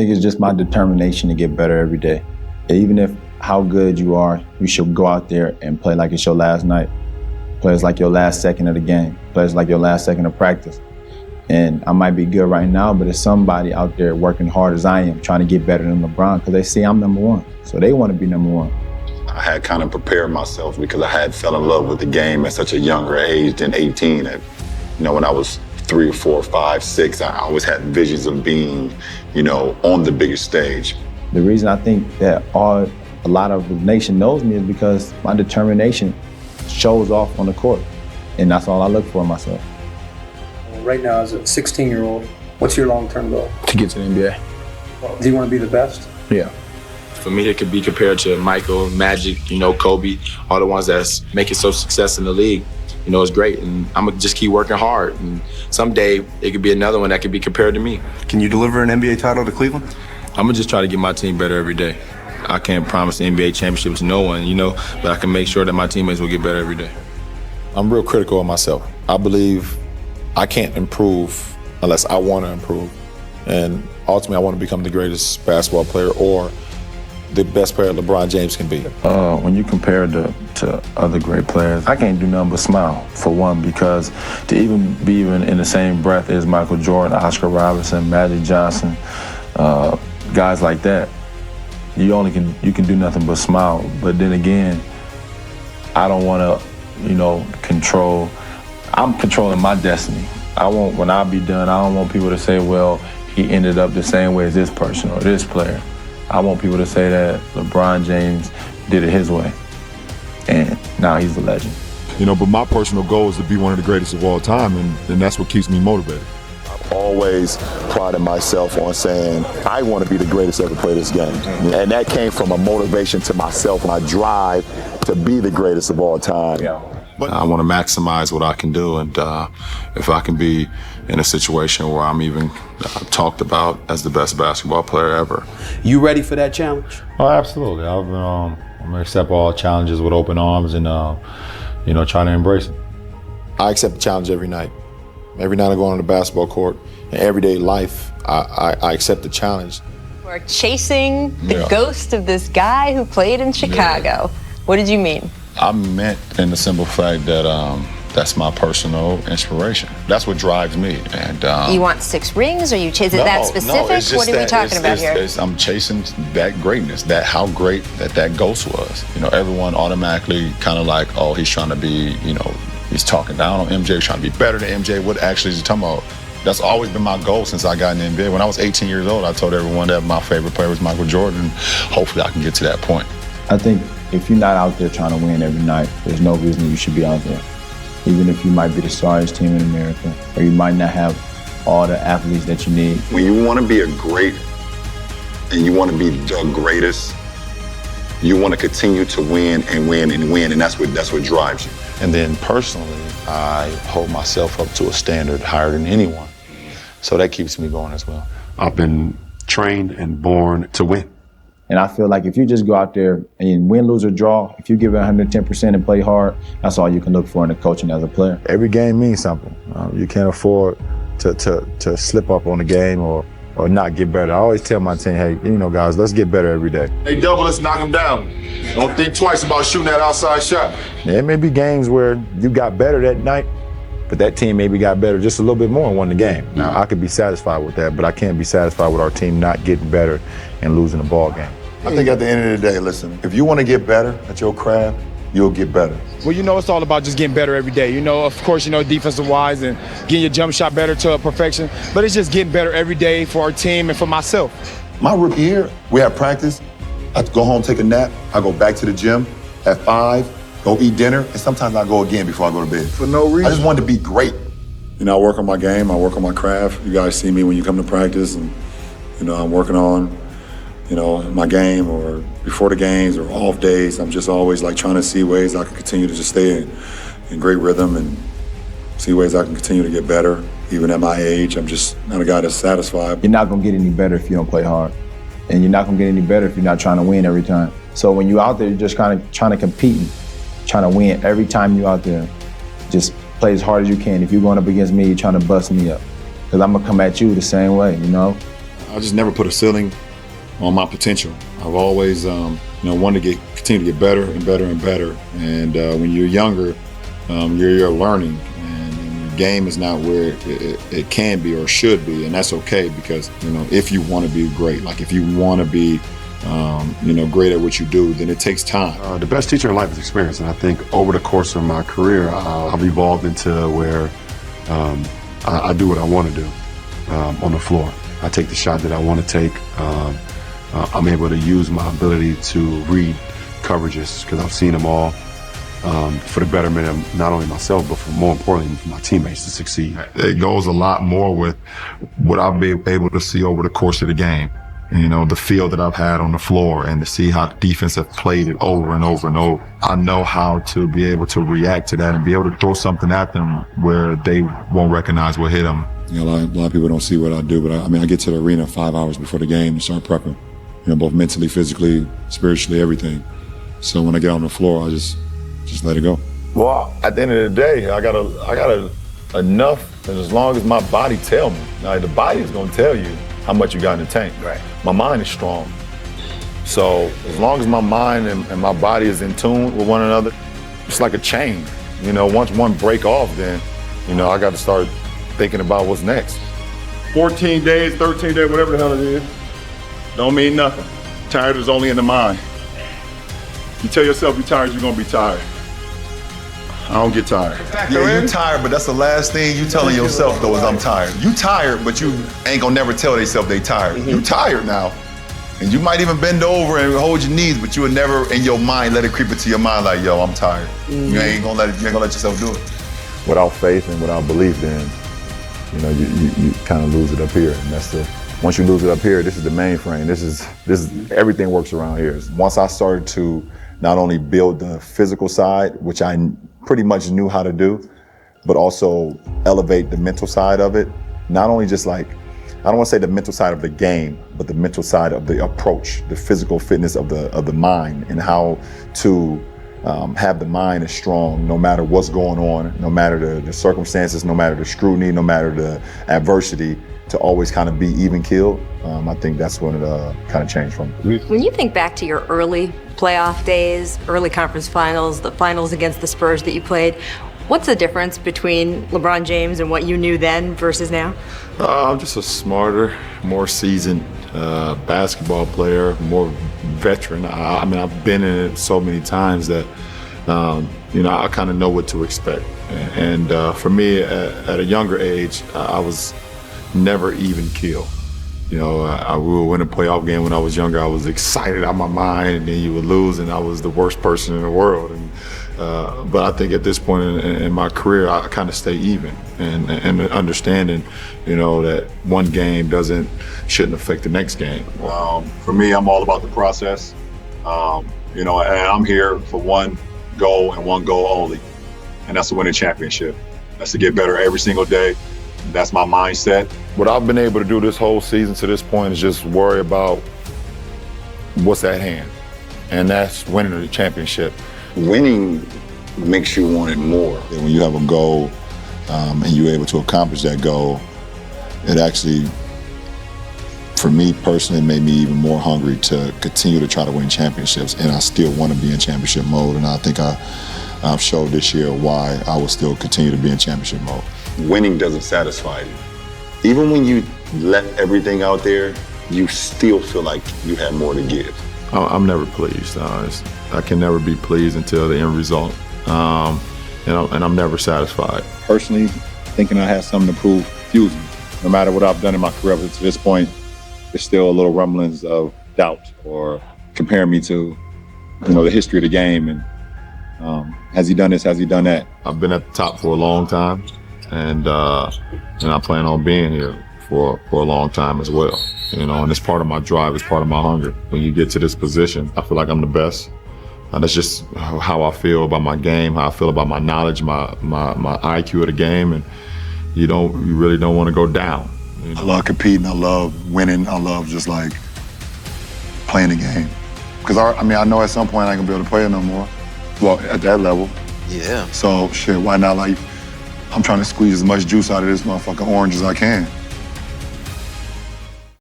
think it's just my determination to get better every day. Even if how good you are, you should go out there and play like it's your last night. Play it's like your last second of the game. Play it's like your last second of practice. And I might be good right now, but there's somebody out there working hard as I am, trying to get better than LeBron, because they see I'm number one. So they want to be number one. I had kind of prepared myself because I had fell in love with the game at such a younger age than 18. And, when I was 3 or 4, 5, 6, I always had visions of being, on the biggest stage. The reason I think that a lot of the nation knows me is because my determination shows off on the court. And that's all I look for in myself. Right now, as a 16-year-old, what's your long-term goal? To get to the NBA. Do you want to be the best? Yeah. For me, it could be compared to Michael, Magic, Kobe, all the ones that's making so success in the league. It's great, and I'm gonna just keep working hard. And someday it could be another one that could be compared to me. Can you deliver an NBA title to Cleveland? I'm gonna just try to get my team better every day. I can't promise the NBA championship to no one, but I can make sure that my teammates will get better every day. I'm real critical of myself. I believe I can't improve unless I want to improve. And ultimately, I want to become the greatest basketball player or the best player LeBron James can be. When you compare to other great players, I can't do nothing but smile, for one, because to even be in the same breath as Michael Jordan, Oscar Robertson, Magic Johnson, guys like that, you can do nothing but smile. But then again, I don't want to, control. I'm controlling my destiny. When I be done, I don't want people to say, well, he ended up the same way as this person or this player. I want people to say that LeBron James did it his way, and now he's a legend. But my personal goal is to be one of the greatest of all time, and that's what keeps me motivated. I've always prided myself on saying, I want to be the greatest ever play this game. And that came from a motivation to myself, my drive to be the greatest of all time. Yeah. I want to maximize what I can do, and if I can be in a situation where I'm even talked about as the best basketball player ever. You ready for that challenge? Oh, absolutely. I'm going to accept all challenges with open arms and, try to embrace it. I accept the challenge every night. Every night I go on the basketball court. In everyday life, I accept the challenge. We're chasing the ghost of this guy who played in Chicago. What did you mean? I meant in the simple fact that that's my personal inspiration. That's what drives me. And you want 6 rings, or is it that specific? What are we talking about here? I'm chasing that greatness, that how great that ghost was. Everyone automatically kind of like, oh, he's trying to be, he's talking down on MJ, he's trying to be better than MJ. What actually is he talking about? That's always been my goal since I got in the NBA. When I was 18 years old, I told everyone that my favorite player was Michael Jordan. Hopefully I can get to that point. I think if you're not out there trying to win every night, there's no reason you should be out there. Even if you might be the sorriest team in America, or you might not have all the athletes that you need. When you want to be a great, and you want to be the greatest, you want to continue to win and win and win, and that's what drives you. And then personally, I hold myself up to a standard higher than anyone. So that keeps me going as well. I've been trained and born to win. And I feel like if you just go out there and win, lose, or draw, if you give it 110% and play hard, that's all you can look for in the coaching as a player. Every game means something. You can't afford to slip up on the game or not get better. I always tell my team, hey, guys, let's get better every day. They double us, knock them down. Don't think twice about shooting that outside shot. There may be games where you got better that night, but that team maybe got better just a little bit more and won the game. Now, I could be satisfied with that, but I can't be satisfied with our team not getting better and losing the ball game. I think at the end of the day, listen, if you want to get better at your craft, you'll get better. Well, it's all about just getting better every day. Of course, defensive-wise and getting your jump shot better to perfection. But it's just getting better every day for our team and for myself. My rookie year, we have practice. I go home, take a nap. I go back to the gym at 5, go eat dinner, and sometimes I go again before I go to bed. For no reason. I just wanted to be great. I work on my game. I work on my craft. You guys see me when you come to practice, and, I'm working on my game or before the games or off days. I'm just always trying to see ways I can continue to just stay in great rhythm and see ways I can continue to get better. Even at my age, I'm just not a guy that's satisfied. You're not going to get any better if you don't play hard. And you're not going to get any better if you're not trying to win every time. So when you're out there, you're just kind of trying to compete, trying to win every time you're out there. Just play as hard as you can. If you're going up against me, you're trying to bust me up. Because I'm going to come at you the same way, I just never put a ceiling on my potential. I've always, wanted to continue to get better and better and better. And when you're younger, you're learning, and your game is not where it can be or should be, and that's okay because if you want to be great, like if you want to be, great at what you do, then it takes time. The best teacher in life is experience, and I think over the course of my career, I've evolved into where I do what I want to do on the floor. I take the shot that I want to take. I'm able to use my ability to read coverages because I've seen them all for the betterment of not only myself, but more importantly, for my teammates to succeed. It goes a lot more with what I've been able to see over the course of the game. The feel that I've had on the floor and to see how the defense have played it over and over and over. I know how to be able to react to that and be able to throw something at them where they won't recognize what hit them. A lot of people don't see what I do, but I get to the arena 5 hours before the game to start prepping. Both mentally, physically, spiritually, everything. So when I get on the floor, I just let it go. Well, at the end of the day, I got enough, and as long as my body tell me. Now, the body is gonna tell you how much you got in the tank. Right. My mind is strong. So as long as my mind and my body is in tune with one another, it's like a chain. Once one break off, then, I got to start thinking about what's next. 14 days, 13 days, whatever the hell it is, don't mean nothing. Tired is only in the mind. You tell yourself you're tired, you're gonna be tired. I don't get tired. Yeah, you tired, but that's the last thing you telling yourself though is I'm tired. You tired, but you ain't gonna never tell themselves they tired. You tired now. And you might even bend over and hold your knees, but you would never in your mind let it creep into your mind like, yo, I'm tired. You ain't gonna let yourself do it. Without faith and without belief, then you kind of lose it up here. And once you lose it up here, this is the mainframe. This is everything works around here. Once I started to not only build the physical side, which I pretty much knew how to do, but also elevate the mental side of it. Not only just like, I don't want to say the mental side of the game, but the mental side of the approach, the physical fitness of the mind, and how to have the mind as strong no matter what's going on, no matter the circumstances, no matter the scrutiny, no matter the adversity, to always kind of be even keeled. I think that's when it kind of changed from. When you think back to your early playoff days, early conference finals, the finals against the Spurs that you played, what's the difference between LeBron James and what you knew then versus now? I'm just a smarter, more seasoned basketball player, more veteran. I've been in it so many times that, I kind of know what to expect. And for me, at a younger age, I was never even killed. I would win a playoff game when I was younger. I was excited out of my mind, and then you would lose, and I was the worst person in the world. But I think at this point in my career, I kind of stay even, and understanding, that one game shouldn't affect the next game. For me, I'm all about the process, and I'm here for one goal and one goal only, and that's to win a championship. That's to get better every single day. That's my mindset. What I've been able to do this whole season to this point is just worry about what's at hand, and that's winning the championship. Winning makes you want it more. And when you have a goal and you're able to accomplish that goal, it actually, for me personally, made me even more hungry to continue to try to win championships. And I still want to be in championship mode. And I think I've showed this year why I will still continue to be in championship mode. Winning doesn't satisfy you. Even when you let everything out there, you still feel like you have more to give. I'm never pleased. I can never be pleased until the end result, and I'm never satisfied. Personally, thinking I have something to prove fuels me. No matter what I've done in my career up to this point, there's still a little rumblings of doubt or comparing me to, the history of the game and has he done this, has he done that? I've been at the top for a long time, and I plan on being here for a long time as well. And it's part of my drive, it's part of my hunger. When you get to this position, I feel like I'm the best. That's just how I feel about my game, how I feel about my knowledge, my IQ of the game, and you really don't want to go down. I love competing, I love winning, I love just like playing the game. Because I know at some point I ain't gonna be able to play it no more. Well, at that level. Yeah. So shit, why not I'm trying to squeeze as much juice out of this motherfucking orange as I can.